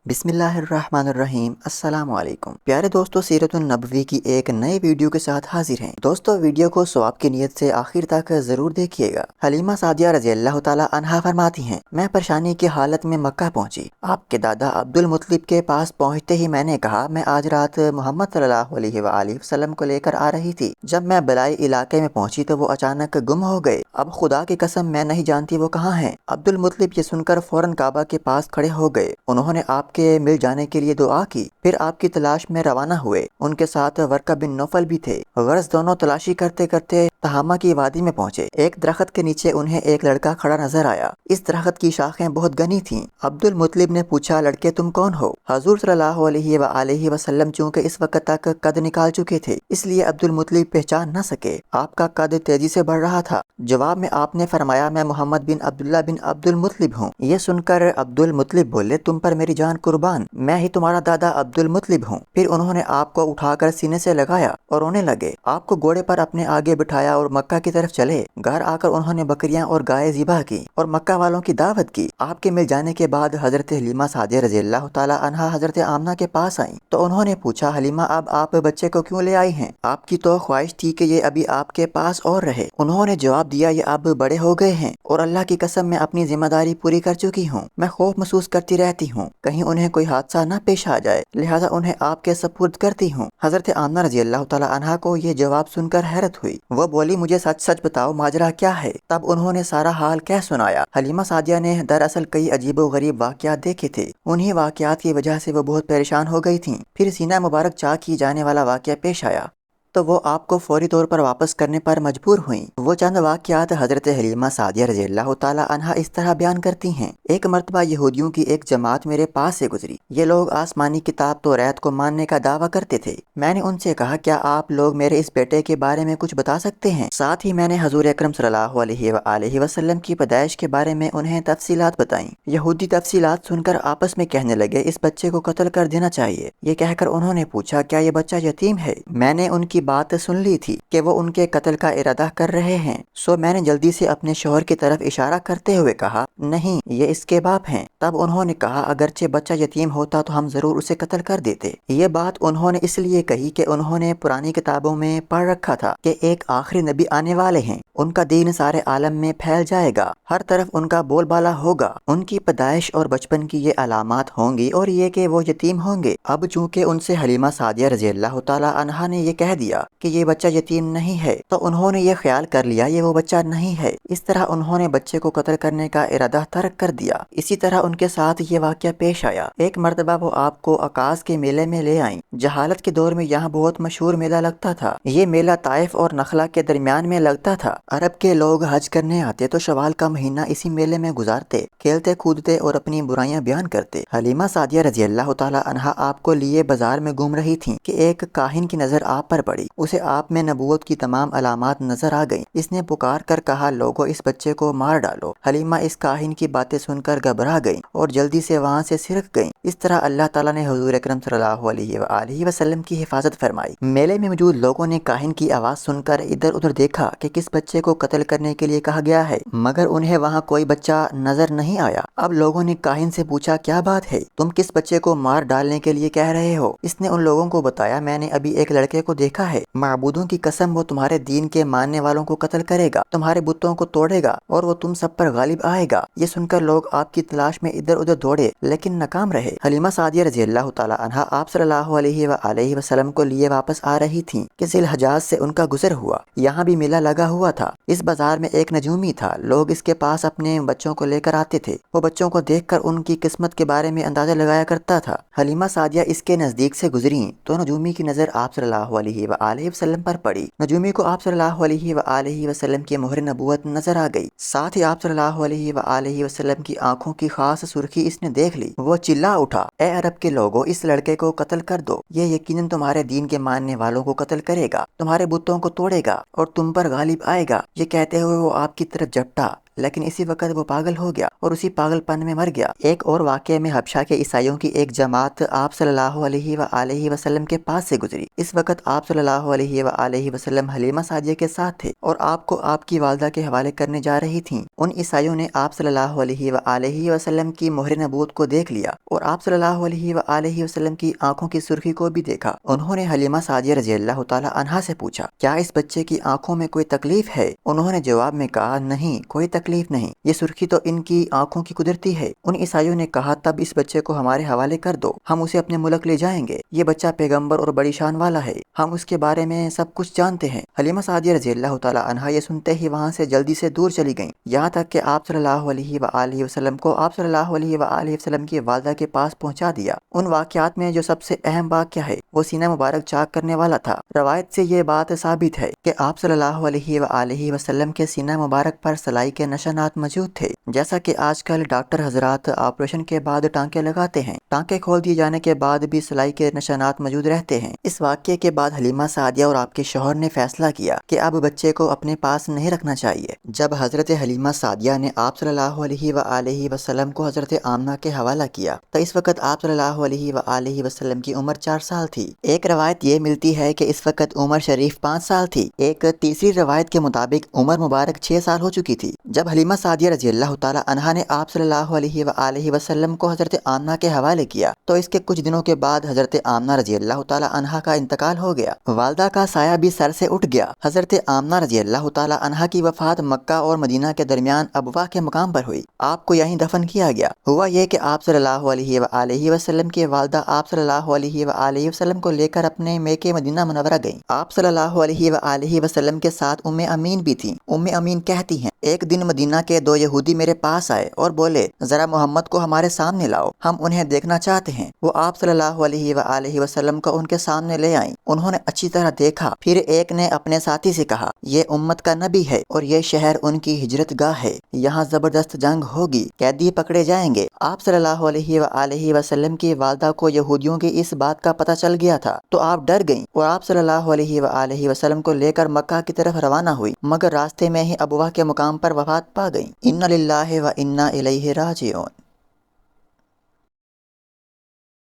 بسم اللہ الرحمن الرحیم۔ السلام علیکم پیارے دوستو، سیرت النبوی کی ایک نئے ویڈیو کے ساتھ حاضر ہیں۔ دوستو ویڈیو کو ثواب کی نیت سے آخر تک ضرور دیکھیے گا۔ حلیمہ سعدیہ رضی اللہ تعالی عنہا فرماتی ہیں، میں پریشانی کی حالت میں مکہ پہنچی۔ آپ کے دادا عبد المطلب کے پاس پہنچتے ہی میں نے کہا، میں آج رات محمد صلی اللہ علیہ وآلہ وسلم کو لے کر آ رہی تھی۔ جب میں بلائی علاقے میں پہنچی تو وہ اچانک گم ہو گئے۔ اب خدا کی قسم میں نہیں جانتی وہ کہاں ہیں۔ عبد المطلب یہ سن کر فوراً کعبہ کے پاس کھڑے ہو گئے۔ انہوں نے آپ کے مل جانے کے لیے دعا کی، پھر آپ کی تلاش میں روانہ ہوئے۔ ان کے ساتھ ورقہ بن نوفل بھی تھے۔ غرض دونوں تلاشی کرتے کرتے تہامہ کی وادی میں پہنچے۔ ایک درخت کے نیچے انہیں ایک لڑکا کھڑا نظر آیا۔ اس درخت کی شاخیں بہت گھنی تھیں۔ عبد المطلب نے پوچھا، لڑکے تم کون ہو؟ حضور صلی اللہ علیہ وآلہ وسلم چونکہ اس وقت تک قد نکال چکے تھے، اس لیے عبد المطلب پہچان نہ سکے۔ آپ کا قد تیزی سے بڑھ رہا تھا۔ جواب میں آپ نے فرمایا، میں محمد بن عبداللہ بن عبد المطلب ہوں۔ یہ سن کر عبد المطلب بولے، تم پر میری جان قربان، میں ہی تمہارا دادا عبد المطلب ہوں۔ پھر انہوں نے آپ کو اٹھا کر سینے سے لگایا اور رونے لگے۔ آپ کو گھوڑے پر اپنے آگے بٹھایا اور مکہ کی طرف چلے۔ گھر آ کر انہوں نے بکریاں اور گائے ذبح کی اور مکہ والوں کی دعوت کی۔ آپ کے مل جانے کے بعد حضرت حلیمہ سعدیہ رضی اللہ تعالی عنہا حضرت آمنہ کے پاس آئیں تو انہوں نے پوچھا، حلیمہ اب آپ بچے کو کیوں لے آئی ہیں؟ آپ کی تو خواہش تھی کہ یہ ابھی آپ کے پاس اور رہے۔ انہوں نے جواب دیا، یہ اب بڑے ہو گئے ہیں اور اللہ کی قسم میں اپنی ذمہ داری پوری کر چکی ہوں۔ میں خوف محسوس کرتی رہتی ہوں کہیں انہیں کوئی حادثہ نہ پیش آ جائے، لہذا انہیں آپ کے سپرد کرتی ہوں۔ حضرت آمنہ رضی اللہ تعالی عنہا کو یہ جواب سن کر حیرت ہوئی۔ وہ بولی، مجھے سچ سچ بتاؤ ماجرا کیا ہے؟ تب انہوں نے سارا حال کہہ سنایا۔ حلیمہ سعدیہ نے دراصل کئی عجیب و غریب واقعات دیکھے تھے۔ انہی واقعات کی وجہ سے وہ بہت پریشان ہو گئی تھیں۔ پھر سینہ مبارک چاک کی جانے والا واقعہ پیش آیا تو وہ آپ کو فوری طور پر واپس کرنے پر مجبور ہوئیں۔ وہ چند واقعات حضرت حلیمہ سعدیہ رضی اللہ تعالی عنہا اس طرح بیان کرتی ہیں، ایک مرتبہ یہودیوں کی ایک جماعت میرے پاس سے گزری۔ یہ لوگ آسمانی کتاب توریت کو ماننے کا دعویٰ کرتے تھے۔ میں نے ان سے کہا، کیا آپ لوگ میرے اس بیٹے کے بارے میں کچھ بتا سکتے ہیں؟ ساتھ ہی میں نے حضور اکرم صلی اللہ علیہ وآلہ وسلم کی پیدائش کے بارے میں انہیں تفصیلات بتائیں۔ یہودی تفصیلات سن کر آپس میں کہنے لگے، اس بچے کو قتل کر دینا چاہیے۔ یہ کہہ کر انہوں نے پوچھا، کیا یہ بچہ یتیم ہے؟ میں نے ان کی بات سن لی تھی کہ وہ ان کے قتل کا ارادہ کر رہے ہیں، سو میں نے جلدی سے اپنے شوہر کی طرف اشارہ کرتے ہوئے کہا، نہیں، یہ اس کے باپ ہیں۔ تب انہوں نے کہا، اگرچہ بچہ یتیم ہوتا تو ہم ضرور اسے قتل کر دیتے۔ یہ بات انہوں نے اس لیے کہی کہ انہوں نے پرانی کتابوں میں پڑھ رکھا تھا کہ ایک آخری نبی آنے والے ہیں، ان کا دین سارے عالم میں پھیل جائے گا، ہر طرف ان کا بول بالا ہوگا، ان کی پیدائش اور بچپن کی یہ علامات ہوں گی اور یہ کہ وہ یتیم ہوں گے۔ اب چونکہ ان سے حلیمہ سعدیہ رضی اللہ تعالی عنہا نے یہ کہہ دیا کہ یہ بچہ یتیم نہیں ہے تو انہوں نے یہ خیال کر لیا یہ وہ بچہ نہیں ہے۔ اس طرح انہوں نے بچے کو قتل کرنے کا ارادہ ترک کر دیا۔ اسی طرح ان کے ساتھ یہ واقعہ پیش آیا۔ ایک مرتبہ وہ آپ کو عکاظ کے میلے میں لے آئیں۔ جہالت کے دور میں یہاں بہت مشہور میلہ لگتا تھا۔ یہ میلہ طائف اور نخلا کے درمیان میں لگتا تھا۔ عرب کے لوگ حج کرنے آتے تو شوال کا مہینہ اسی میلے میں گزارتے، کھیلتے کودتے اور اپنی برائیاں بیان کرتے۔ حلیمہ سعدیہ رضی اللہ تعالی عنہا آپ کو لیے بازار میں گھوم رہی تھیں کہ ایک کاہن کی نظر آپ پر پڑی۔ اسے آپ میں نبوت کی تمام علامات نظر آ گئیں۔ اس نے پکار کر کہا، لوگو اس بچے کو مار ڈالو۔ حلیمہ اس کاہن کی باتیں سن کر گھبرا گئیں اور جلدی سے وہاں سے سرک گئیں۔ اس طرح اللہ تعالیٰ نے حضور اکرم صلی اللہ علیہ وآلہ وسلم کی حفاظت فرمائی۔ میلے میں موجود لوگوں نے کاہن کی آواز سن کر ادھر ادھر دیکھا کہ کس بچے کو قتل کرنے کے لیے کہا گیا ہے، مگر انہیں وہاں کوئی بچہ نظر نہیں آیا۔ اب لوگوں نے کاہن سے پوچھا، کیا بات ہے، تم کس بچے کو مار ڈالنے کے لیے کہہ رہے ہو؟ اس نے ان لوگوں کو بتایا، میں نے ابھی ایک لڑکے کو دیکھا ہے، معبودوں کی قسم وہ تمہارے دین کے ماننے والوں کو قتل کرے گا، تمہارے بتوں کو توڑے گا اور وہ تم سب پر غالب آئے گا۔ یہ سن کر لوگ آپ کی تلاش میں ادھر ادھر دوڑے لیکن ناکام رہے۔ حلیمہ سعدیہ رضی اللہ تعالی عنہا آپ صلی اللہ علیہ وآلہ وسلم کو لیے واپس آ رہی تھیں کہ ذی الحجاز سے ان کا گزر ہوا۔ یہاں بھی میلہ لگا ہوا تھا۔ اس بازار میں ایک نجومی تھا، لوگ اس کے پاس اپنے بچوں کو لے کر آتے تھے۔ وہ بچوں کو دیکھ کر ان کی قسمت کے بارے میں اندازہ لگایا کرتا تھا۔ حلیمہ سعدیہ اس کے نزدیک سے گزریں تو نجومی کی نظر آپ صلی اللہ علیہ وآلہ وسلم پر پڑی۔ نجومی کو آپ صلی اللہ علیہ وآلہ وسلم کی مہر نبوت نظر آ گئی۔ ساتھ ہی آپ صلی اللہ علیہ وآلہ وسلم کی آنکھوں کی خاص سرخی اس نے دیکھ لی۔ وہ چلا اٹھا، اے عرب کے لوگوں، اس لڑکے کو قتل کر دو، یہ یقیناً تمہارے دین کے ماننے والوں کو قتل کرے گا، تمہارے بتوں کو توڑے گا اور تم پر غالب آئے گا۔ یہ کہتے ہوئے وہ آپ کی طرف جھپٹا لیکن اسی وقت وہ پاگل ہو گیا اور اسی پاگل پن میں مر گیا۔ ایک اور واقعے میں حبشہ کے عیسائیوں کی ایک جماعت آپ صلی اللہ علیہ وآلہ وسلم کے پاس سے گزری۔ اس وقت آپ صلی اللہ علیہ وآلہ وسلم حلیمہ سعدیہ کے ساتھ تھے اور آپ کو آپ کی والدہ کے حوالے کرنے جا رہی تھیں۔ ان عیسائیوں نے آپ صلی اللہ علیہ وآلہ وسلم کی مہر نبوت کو دیکھ لیا اور آپ صلی اللہ علیہ وآلہ وسلم کی آنکھوں کی سرخی کو بھی دیکھا۔ انہوں نے حلیمہ سعدیہ رضی اللہ تعالی عنہا سے پوچھا، کیا اس بچے کی آنکھوں میں کوئی تکلیف ہے؟ انہوں نے جواب میں کہا، نہیں، کوئی تکلیف نہیں، یہ سرخی تو ان کی آنکھوں کی قدرتی ہے۔ ان عیسائیوں نے کہا، تب اس بچے کو ہمارے حوالے کر دو، ہم اسے اپنے ملک لے جائیں گے۔ یہ بچہ پیغمبر اور بڑی شان والا ہے، ہم اس کے بارے میں سب کچھ جانتے ہیں۔ حلیمہ سعدیہ رضی اللہ تعالی عنہا یہ سنتے ہی وہاں سے جلدی سے دور چلی گئیں، یہاں تک کہ آپ صلی اللہ علیہ وآلہ وسلم کو آپ صلی اللہ علیہ وآلہ وسلم کی والدہ کے پاس پہنچا دیا۔ ان واقعات میں جو سب سے اہم واقعہ ہے وہ سینہ مبارک چاک کرنے والا تھا۔ روایت سے یہ بات ثابت ہے کہ آپ صلی اللہ علیہ وآلہ وسلم کے سینہ مبارک پر سلائی کے نشانات موجود تھے، جیسا کہ آج کل ڈاکٹر حضرات آپریشن کے بعد ٹانکے لگاتے ہیں، ٹانکے کھول دیے جانے کے بعد بھی سلائی کے نشانات موجود رہتے ہیں۔ اس واقعے کے بعد حلیمہ سعدیہ اور آپ کے شوہر نے فیصلہ کیا کہ اب بچے کو اپنے پاس نہیں رکھنا چاہیے۔ جب حضرت حلیمہ سعدیہ نے آپ صلی اللہ علیہ وآلہ وسلم کو حضرت آمنہ کے حوالہ کیا تو اس وقت آپ صلی اللہ علیہ وآلہ وسلم کی عمر 4 سال تھی۔ ایک روایت یہ ملتی ہے کہ اس وقت عمر شریف 5 سال تھی، ایک تیسری روایت کے مطابق عمر مبارک 6 سال ہو چکی تھی۔ جب حلیمہ سعدیہ رضی اللہ تعالی عنہا نے آپ صلی اللہ علیہ وآلہ وسلم کو حضرت آمنہ کے حوالے کیا تو اس کے کچھ دنوں کے بعد حضرت آمنہ رضی اللہ تعالی عنہا کا انتقال ہو گیا۔ والدہ کا سایہ بھی سر سے اٹھ گیا۔ حضرت آمنہ رضی اللہ تعالی عنہا کی وفات مکہ اور مدینہ کے درمیان ابواء کے مقام پر ہوئی۔ آپ کو یہیں دفن کیا گیا۔ ہوا یہ کہ آپ صلی اللہ علیہ وآلہ وسلم کی والدہ آپ صلی اللہ علیہ وآلہ وسلم کو لے کر اپنے میکے مدینہ منورہ گئیں۔ آپ صلی اللہ علیہ وآلہ وسلم کے ساتھ ام امین بھی تھیں۔ ام امین کہتی ہیں، ایک دن مدینہ کے 2 یہودی میرے پاس آئے اور بولے، ذرا محمد کو ہمارے سامنے لاؤ، ہم انہیں دیکھنا چاہتے ہیں۔ وہ آپ صلی اللہ علیہ وآلہ وسلم کو ان کے سامنے لے آئیں۔ انہوں نے اچھی طرح دیکھا، پھر ایک نے اپنے ساتھی سے کہا، یہ امت کا نبی ہے اور یہ شہر ان کی ہجرت گاہ ہے، یہاں زبردست جنگ ہوگی، قیدی پکڑے جائیں گے۔ آپ صلی اللہ علیہ وآلہ وسلم کی والدہ کو یہودیوں کی اس بات کا پتہ چل گیا تھا تو آپ ڈر گئیں اور آپ صلی اللہ علیہ وآلہ وسلم کو لے کر مکہ کی طرف روانہ ہوئی، مگر راستے میں ہی ابواء کے مقام پر وفات پا گئیں۔ انا للہ و انا الیہ راجعون۔